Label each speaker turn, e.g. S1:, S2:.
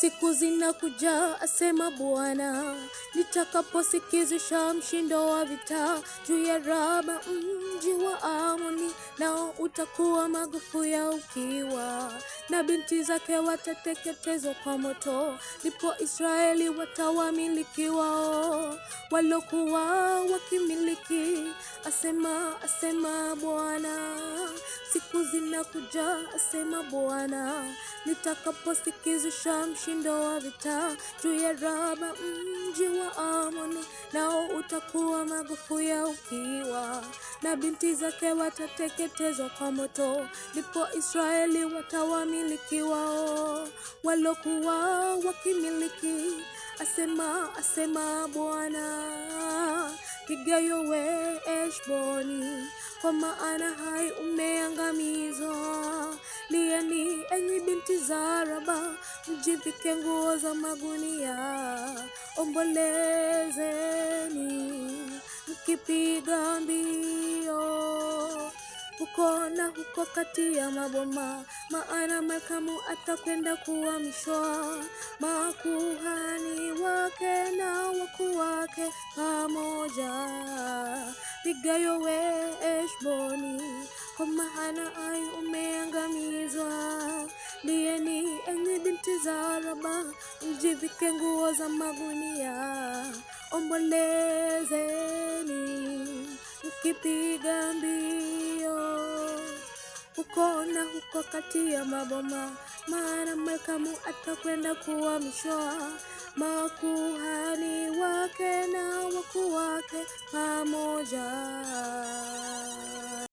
S1: Siku zinakuja, asema Bwana, nitakaposikizisha mshindo wa vita juu ya Raba, mji wa Amoni, nao utakuwa magofu ya ukiwa, na binti zake watateketezwa kwa moto. Ndipo Israeli watawamiliki wao walokuwa wakimiliki, asema Bwana. Siku zinakuja, asema Bwana, nitakaposikizisha mshindo wa vita juu ya Raba, mji wa Amoni, nao utakuwa magofu ya ukiwa, na binti zake watateketezwa kwa moto. Ndipo Israeli watawamiliki wao walokuwa wakimiliki, asema Bwana. Piga yowe Heshboni, kwa maana Hai umeangamizwa. Lieni enyi binti za Raba, mjivike nguo za magunia. Ombolezeni mkipiga mbio huko na huko kati ya maboma, maana Malkamu atakwenda kuhamishwa, makuhani wake na wakuu wake pamoja. Piga yowe Heshboni, kwa maana Hai umeangamizwa. Lieni enyi binti za Raba, mjivike nguo za magunia. Ombolezeni mkipiga mbio huko na huko kati ya maboma, maana Malkamu atakwenda kuhamishwa, makuhani wake na wakuu wake pamoja.